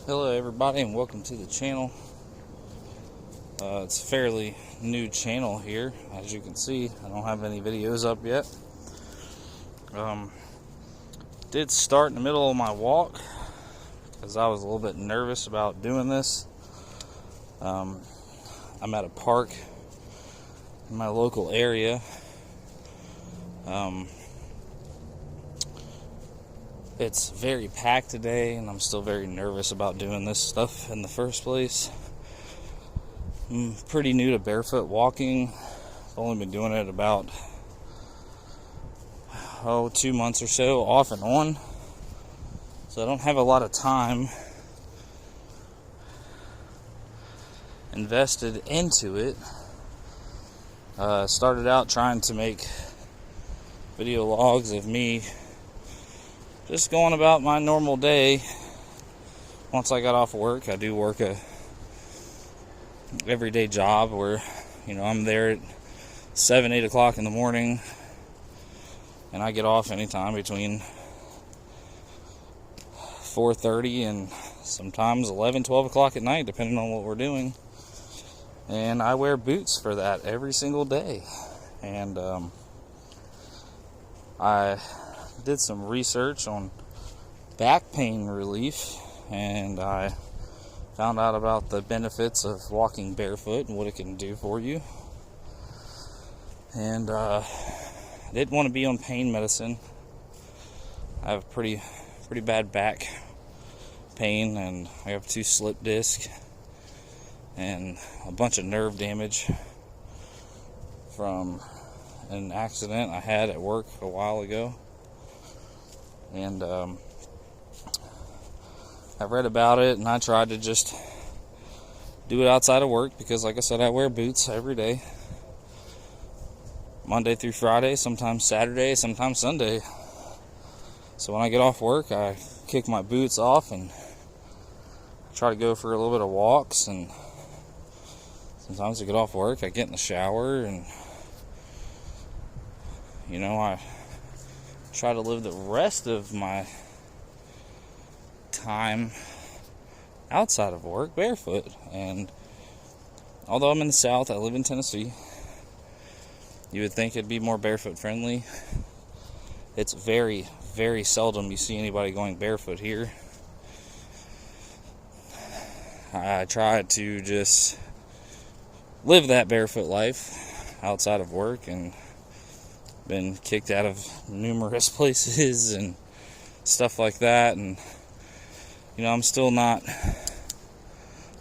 Hello everybody and welcome to the channel. It's a fairly new channel here. As you can see, I don't have any videos up yet. Did start in the middle of my walk because I was a little bit nervous about doing this. I'm at a park in my local area. It's very packed today, and I'm still very nervous about doing this stuff in the first place. I'm pretty new to barefoot walking. I've only been doing it about 2 months or so, off and on. So I don't have a lot of time invested into it. Started out trying to make video logs of me just going about my normal day. Once I got off work, I do work a everyday job where, I'm there at 7, 8 o'clock in the morning, and I get off anytime between 4:30 and sometimes 11, 12 o'clock at night, depending on what we're doing. And I wear boots for that every single day. And I did some research on back pain relief, and I found out about the benefits of walking barefoot and what it can do for you. And I didn't want to be on pain medicine. I have pretty bad back pain, and I have 2 slip discs and a bunch of nerve damage from an accident I had at work a while ago. And I read about it, and I tried to just do it outside of work because, like I said, I wear boots every day, Monday through Friday, sometimes Saturday, sometimes Sunday. So when I get off work, I kick my boots off and try to go for a little bit of walks. And sometimes I get off work, I get in the shower, and I try to live the rest of my time outside of work barefoot. And although I'm in the South, I live in Tennessee, you would think it'd be more barefoot friendly. It's very, very seldom you see anybody going barefoot here. I try to just live that barefoot life outside of work, and been kicked out of numerous places and stuff like that. And I'm still not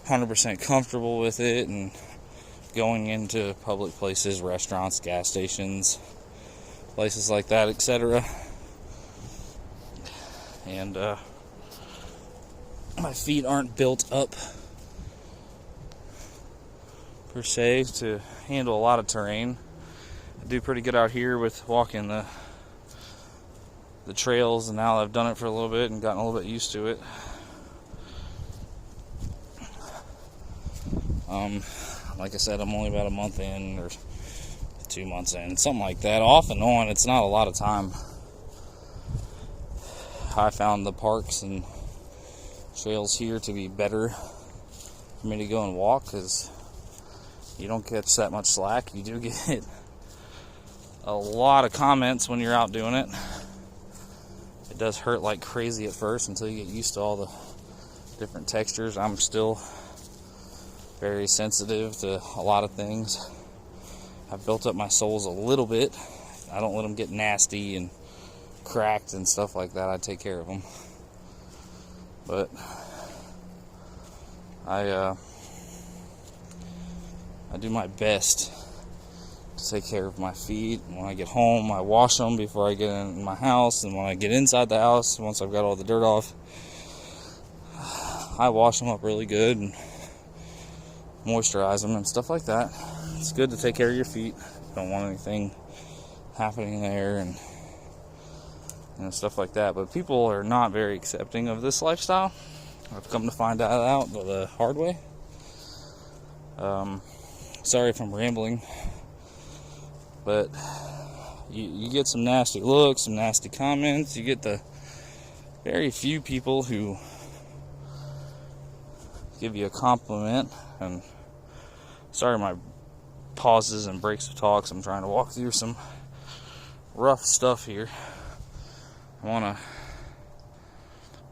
100% comfortable with it, and going into public places, restaurants, gas stations, places like that, etc. And my feet aren't built up per se to handle a lot of terrain. I do pretty good out here with walking the trails, and now I've done it for a little bit and gotten a little bit used to it. Like I said, I'm only about a month in, or 2 months in, something like that. Off and on, it's not a lot of time. I found the parks and trails here to be better for me to go and walk, because you don't catch that much slack. You do get a lot of comments when you're out doing it. It does hurt like crazy at first until you get used to all the different textures. I'm still very sensitive to a lot of things. I've built up my soles a little bit. I don't let them get nasty and cracked and stuff like that. I take care of them. But I do my best to take care of my feet. When I get home, I wash them before I get in my house, and when I get inside the house, once I've got all the dirt off, I wash them up really good and moisturize them and stuff like that. It's good to take care of your feet. Don't want anything happening there and stuff like that. But people are not very accepting of this lifestyle. I've come to find that out the hard way. Sorry if I'm rambling, but you get some nasty looks, some nasty comments. You get the very few people who give you a compliment. And sorry my pauses and breaks of talks. I'm trying to walk through some rough stuff here. I'm on a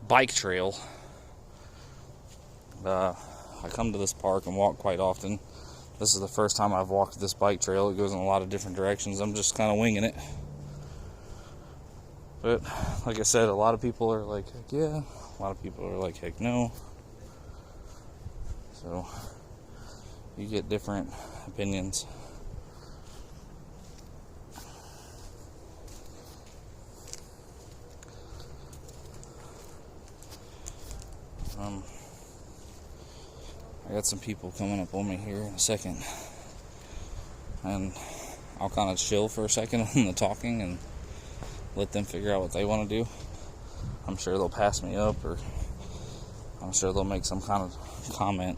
bike trail. I come to this park and walk quite often. This is the first time I've walked this bike trail. It goes in a lot of different directions. I'm just kind of winging it. But like I said, a lot of people are like, heck yeah. A lot of people are like, heck no. So you get different opinions. I got some people coming up on me here in a second, and I'll kind of chill for a second on the talking and let them figure out what they want to do. I'm sure they'll pass me up, or I'm sure they'll make some kind of comment,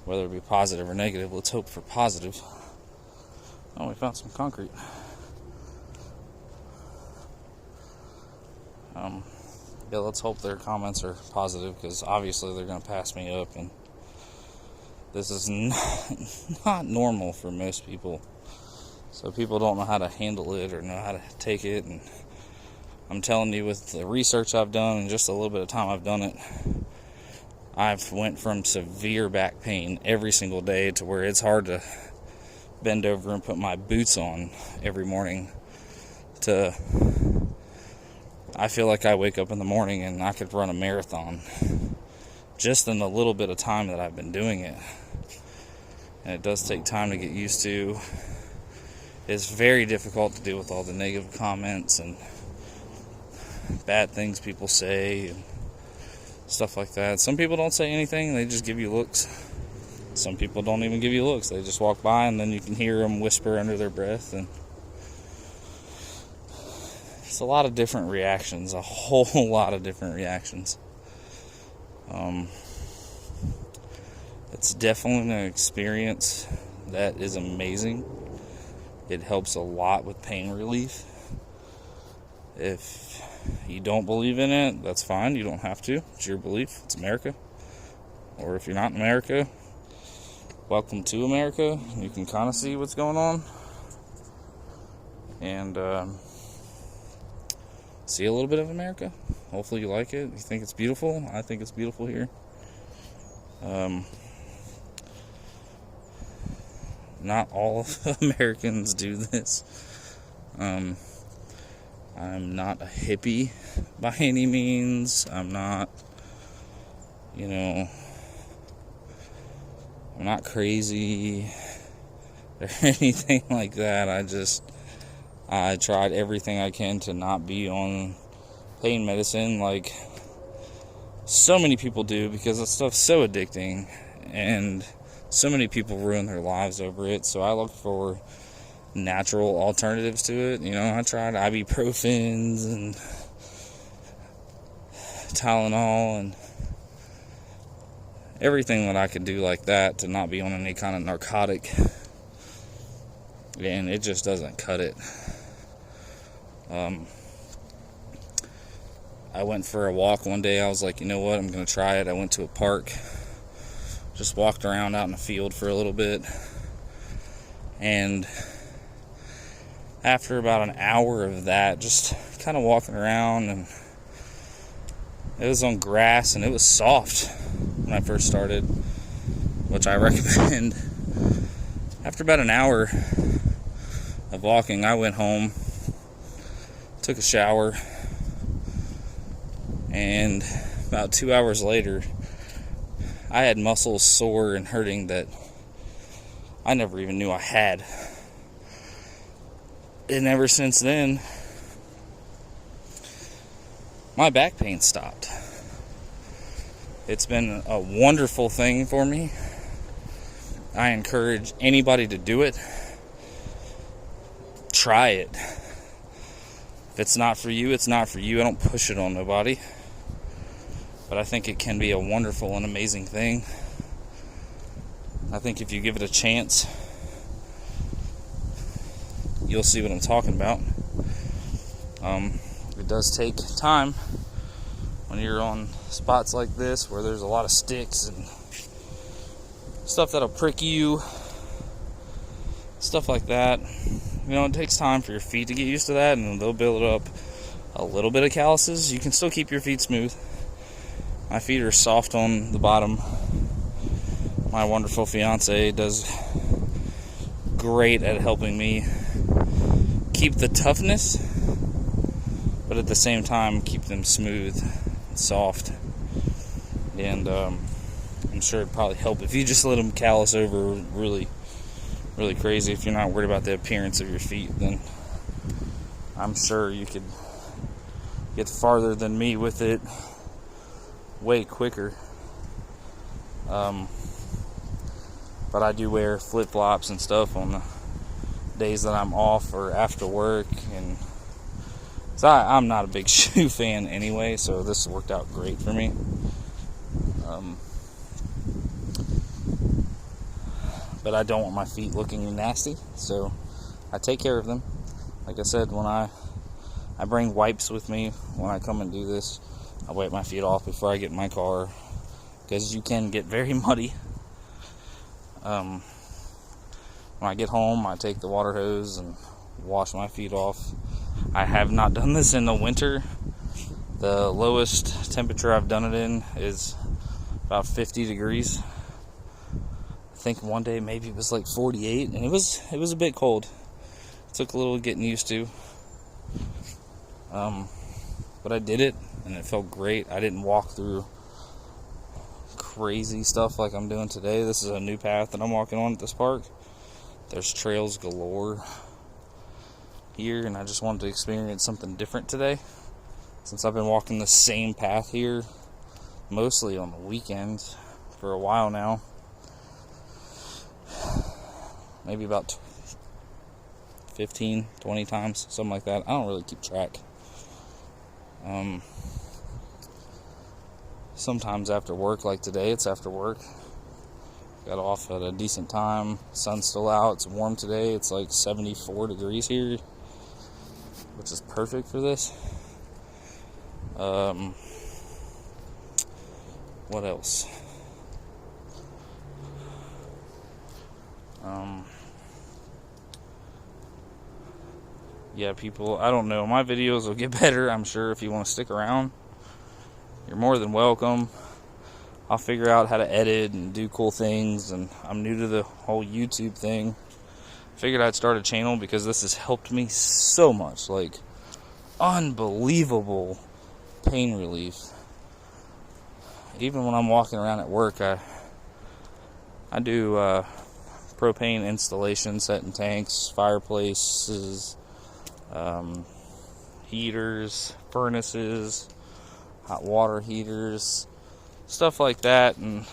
whether it be positive or negative. Let's hope for positive. Oh, we found some concrete. Yeah, let's hope their comments are positive, because obviously they're going to pass me up, and this is not normal for most people. So people don't know how to handle it or know how to take it. And I'm telling you, with the research I've done and just a little bit of time I've done it, I've went from severe back pain every single day to where it's hard to bend over and put my boots on every morning, to I feel like I wake up in the morning and I could run a marathon just in the little bit of time that I've been doing it. And it does take time to get used to. It's very difficult to deal with all the negative comments and bad things people say and stuff like that. Some people don't say anything, they just give you looks. Some people don't even give you looks, they just walk by and then you can hear them whisper under their breath. And it's a lot of different reactions, a whole lot of different reactions. It's definitely an experience that is amazing. It helps a lot with pain relief. If you don't believe in it, that's fine. You don't have to. It's your belief. It's America. Or if you're not in America, welcome to America. You can kind of see what's going on. And see a little bit of America. Hopefully you like it. You think it's beautiful. I think it's beautiful here. Not all of Americans do this. I'm not a hippie by any means. I'm not, I'm not crazy or anything like that. I tried everything I can to not be on pain medicine like so many people do, because that stuff's so addicting and so many people ruin their lives over it. So I look for natural alternatives to it. I tried ibuprofens and Tylenol and everything that I could do like that to not be on any kind of narcotic, and it just doesn't cut it. I went for a walk one day. I was like, you know what, I'm going to try it. I went to a park, just walked around out in the field for a little bit, and after about an hour of that, just kind of walking around, and it was on grass and it was soft when I first started, which I recommend. After about an hour of walking, I went home, took a shower, and about 2 hours later, I had muscles sore and hurting that I never even knew I had. And ever since then, my back pain stopped. It's been a wonderful thing for me. I encourage anybody to do it. Try it. If it's not for you, it's not for you. I don't push it on nobody. But I think it can be a wonderful and amazing thing. I think if you give it a chance, you'll see what I'm talking about. It does take time. when you're on spots like this where there's a lot of sticks and stuff that'll prick you, stuff like that. It takes time for your feet to get used to that, and they'll build up a little bit of calluses. You can still keep your feet smooth. My feet are soft on the bottom. My wonderful fiance does great at helping me keep the toughness, but at the same time keep them smooth and soft. And I'm sure it'd probably help if you just let them callus over really, really crazy. If you're not worried about the appearance of your feet, then I'm sure you could get farther than me with it way quicker. But I do wear flip-flops and stuff on the days that I'm off or after work, and so I'm not a big shoe fan anyway, so this worked out great for me. But I don't want my feet looking nasty, so I take care of them. Like I said, when I bring wipes with me when I come and do this. I wipe my feet off before I get in my car, because you can get very muddy. When I get home, I take the water hose and wash my feet off. I have not done this in the winter. The lowest temperature I've done it in is about 50 degrees. I think one day maybe it was like 48, and it was a bit cold. It took a little getting used to. But I did it, and it felt great. I didn't walk through crazy stuff like I'm doing today. This is a new path that I'm walking on at this park. There's trails galore here, and I just wanted to experience something different today, since I've been walking the same path here mostly on the weekends for a while now. Maybe about 15, 20 times, something like that. I don't really keep track. Sometimes after work, like today, it's after work. Got off at a decent time. Sun's still out. It's warm today. It's like 74 degrees here, which is perfect for this. What else? Yeah, people, I don't know. My videos will get better, I'm sure, if you want to stick around. You're more than welcome. I'll figure out how to edit and do cool things, and I'm new to the whole YouTube thing. Figured I'd start a channel because this has helped me so much. Like, unbelievable pain relief. Even when I'm walking around at work, I do propane installation, setting tanks, fireplaces, heaters, furnaces, hot water heaters, stuff like that. And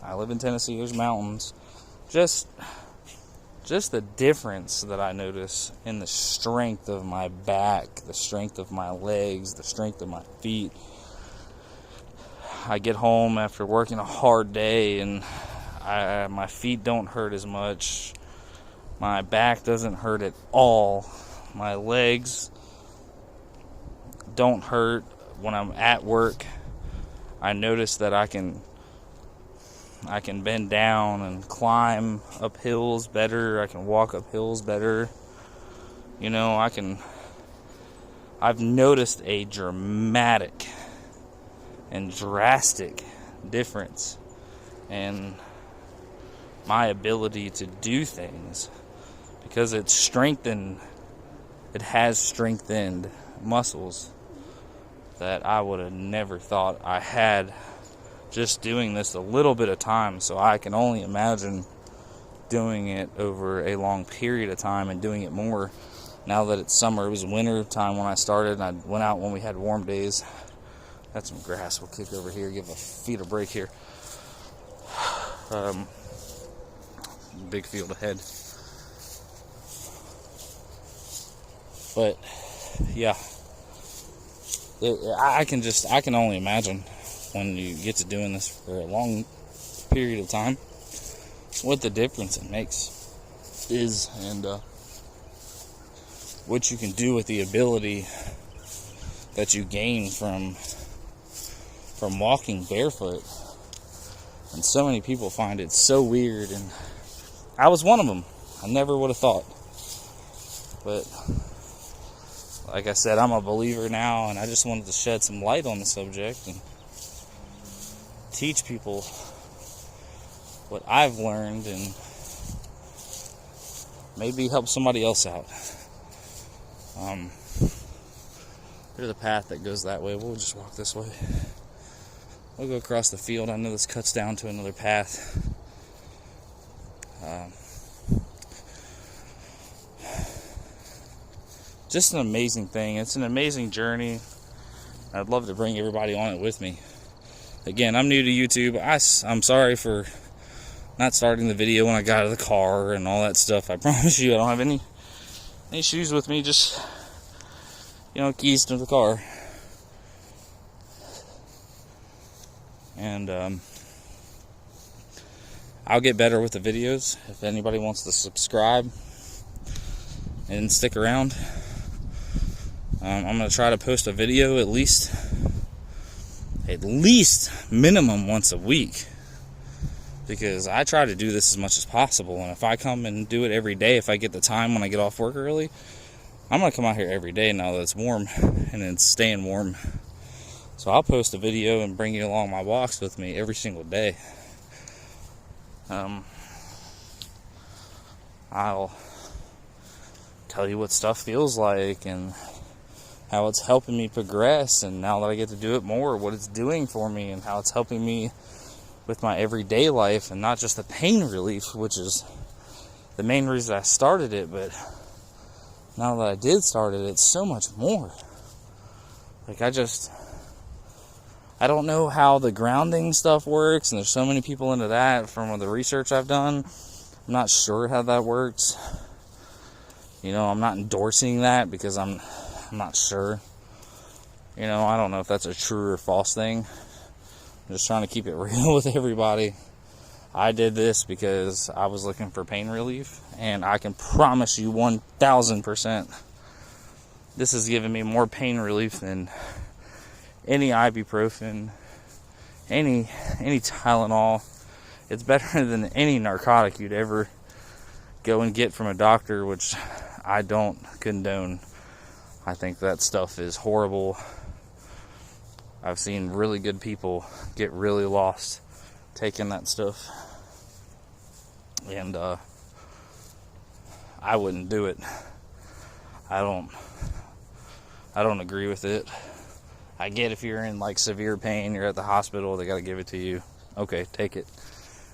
I live in Tennessee. There's mountains. Just the difference that I notice in the strength of my back, the strength of my legs, the strength of my feet. I get home after working a hard day, and my feet don't hurt as much. My back doesn't hurt at all. My legs don't hurt. When I'm at work, I notice that I can bend down and climb up hills better. I can walk up hills better. I've noticed a dramatic and drastic difference in my ability to do things, because it has strengthened muscles that I would have never thought I had just doing this a little bit of time. So I can only imagine doing it over a long period of time and doing it more now that it's summer. It was winter time when I started, and I went out when we had warm days. Got some grass. We'll kick over here, give our feet a break here. Big field ahead. But yeah, I can only imagine when you get to doing this for a long period of time what the difference it makes is, and what you can do with the ability that you gain from from walking barefoot. And so many people find it so weird, and I was one of them. I never would have thought. But like I said, I'm a believer now, and I just wanted to shed some light on the subject and teach people what I've learned and maybe help somebody else out. There's a path that goes that way. We'll just walk this way. We'll go across the field. I know this cuts down to another path. Just an amazing thing. It's an amazing journey. I'd love to bring everybody on it with me. Again, I'm new to YouTube. I'm sorry for not starting the video when I got out of the car and all that stuff. I promise you I don't have any shoes with me. Just, keys to the car. And I'll get better with the videos. If anybody wants to subscribe and stick around, I'm going to try to post a video at least minimum once a week, because I try to do this as much as possible. And if I come and do it every day, if I get the time when I get off work early, I'm going to come out here every day now that it's warm and it's staying warm. So I'll post a video and bring you along my walks with me every single day. I'll tell you what stuff feels like and how it's helping me progress, and now that I get to do it more, what it's doing for me and how it's helping me with my everyday life, and not just the pain relief, which is the main reason I started it, but now that I did start it, it's so much more. Like, I don't know how the grounding stuff works, and there's so many people into that from the research I've done. I'm not sure how that works. I'm not endorsing that because I'm not sure. I don't know if that's a true or false thing. I'm just trying to keep it real with everybody. I did this because I was looking for pain relief, and I can promise you 1,000% this has given me more pain relief than any ibuprofen, any Tylenol. It's better than any narcotic you'd ever go and get from a doctor, which I don't condone. I think that stuff is horrible. I've seen really good people get really lost taking that stuff. And I wouldn't do it. I don't agree with it. I get if you're in severe pain, you're at the hospital, they gotta give it to you. Okay, take it.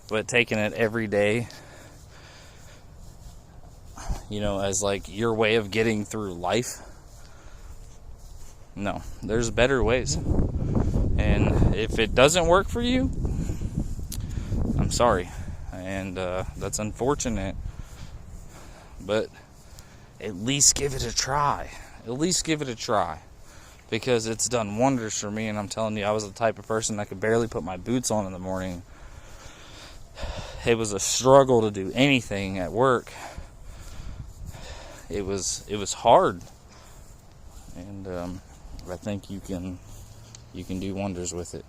But taking it every day, as your way of getting through life, no, there's better ways. And if it doesn't work for you, I'm sorry. And that's unfortunate. But at least give it a try. At least give it a try. Because it's done wonders for me, and I'm telling you, I was the type of person that could barely put my boots on in the morning. It was a struggle to do anything at work. It was hard, and I think you can do wonders with it.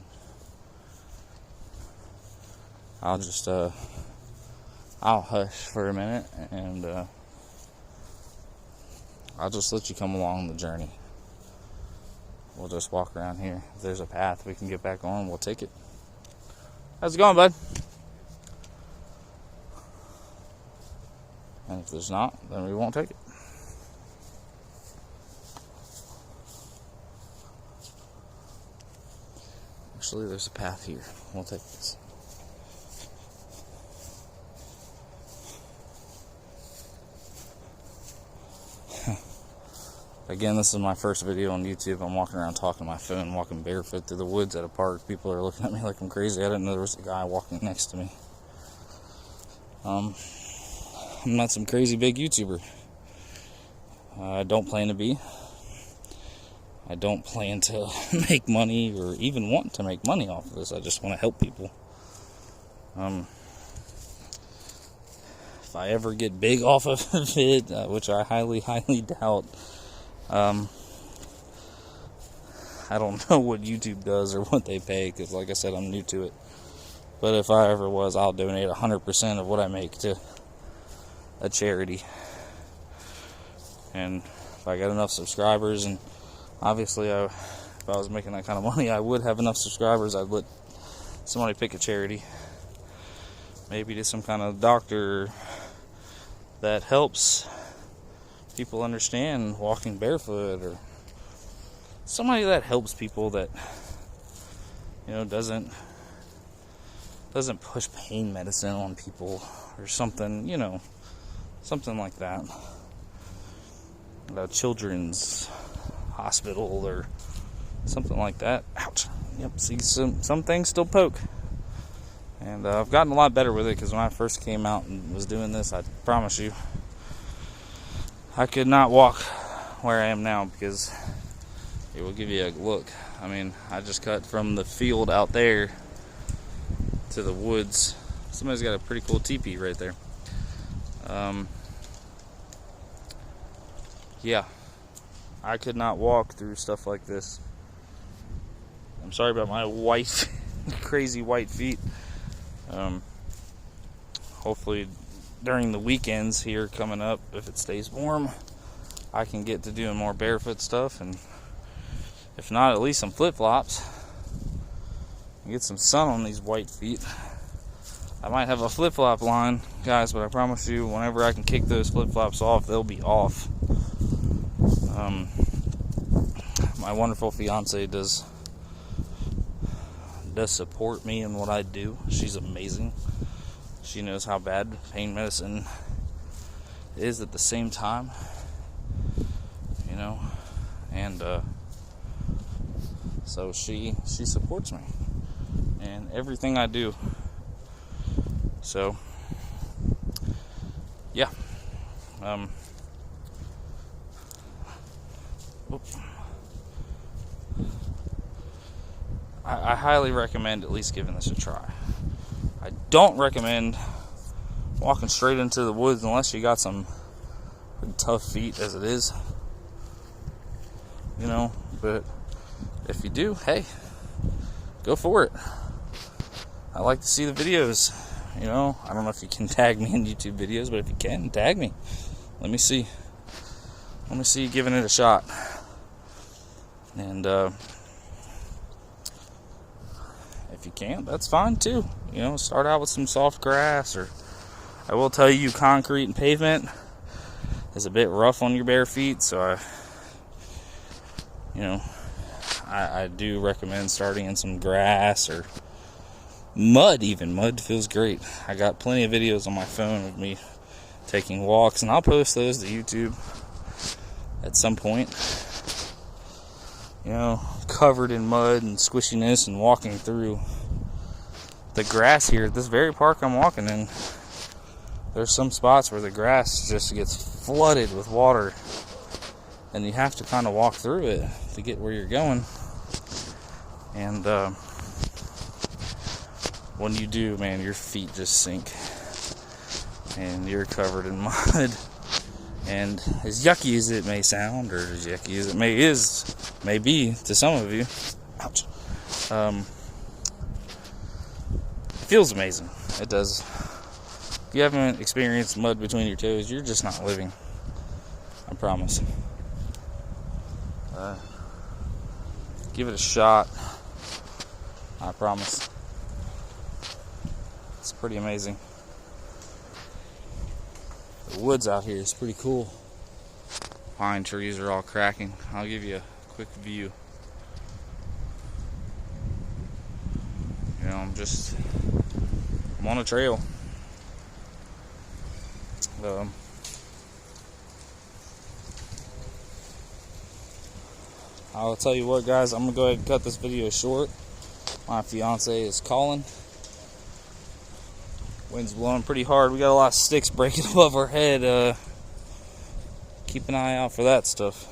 I'll just I'll hush for a minute, and I'll just let you come along the journey. We'll just walk around here. If there's a path we can get back on, we'll take it. How's it going, bud? And if there's not, then we won't take it. Actually, there's a path here. We'll take this. Again, this is my first video on YouTube. I'm walking around talking to my phone, walking barefoot through the woods at a park. People are looking at me like I'm crazy. I didn't know there was a guy walking next to me. I'm not some crazy big YouTuber. I don't plan to be. I don't plan to make money or even want to make money off of this. I just want to help people. If I ever get big off of it, which I highly, highly doubt, I I don't know what YouTube does or what they pay, because like I said, I'm new to it. But if I ever was, I'll donate 100% of what I make to a charity. And if I got enough subscribers, and obviously if I was making that kind of money, I would have enough subscribers, I'd let somebody pick a charity. Maybe to some kind of doctor that helps people understand walking barefoot, or somebody that helps people that, doesn't push pain medicine on people or something, something like that. A children's hospital or something like that. Ouch. Yep, see, some things still poke. And I've gotten a lot better with it, because when I first came out and was doing this, I promise you, I could not walk where I am now, because it will give you a look. I mean, I just cut from the field out there to the woods. Somebody's got a pretty cool teepee right there. Yeah, I could not walk through stuff like this. I'm sorry about my white, crazy white feet. Hopefully during the weekends here coming up, if it stays warm, I can get to doing more barefoot stuff, and if not, at least some flip-flops, and get some sun on these white feet. I might have a flip-flop line, guys, but I promise you, whenever I can kick those flip-flops off, they'll be off. My wonderful fiance does support me in what I do. She's amazing. She knows how bad pain medicine is at the same time, and so she supports me and everything I do. So yeah, I highly recommend at least giving this a try. I don't recommend walking straight into the woods unless you got some pretty tough feet as it is. But if you do, hey, go for it. I like to see the videos. I don't know if you can tag me in YouTube videos, but if you can, tag me. Let me see you giving it a shot. And if you can't, that's fine too. Start out with some soft grass, or I will tell you, concrete and pavement is a bit rough on your bare feet, so I do recommend starting in some grass or mud. Even mud feels great. I got plenty of videos on my phone of me taking walks, and I'll post those to YouTube at some point. Covered in mud and squishiness, and walking through the grass here at this very park I'm walking in. There's some spots where the grass just gets flooded with water, and you have to kind of walk through it to get where you're going. And when you do, man, your feet just sink, and you're covered in mud. And as yucky as it may sound, or as yucky as it may be to some of you, ouch, it feels amazing. It does. If you haven't experienced mud between your toes, you're just not living. I promise. Give it a shot. I promise. It's pretty amazing. The woods out here is pretty cool. Pine trees are all cracking. I'll give you a quick view. I'm on a trail. I'll tell you what, guys, I'm gonna go ahead and cut this video short. My fiance is calling. Wind's blowing pretty hard. We got a lot of sticks breaking above our head. Keep an eye out for that stuff.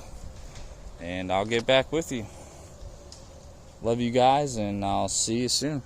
And I'll get back with you. Love you guys, and I'll see you soon.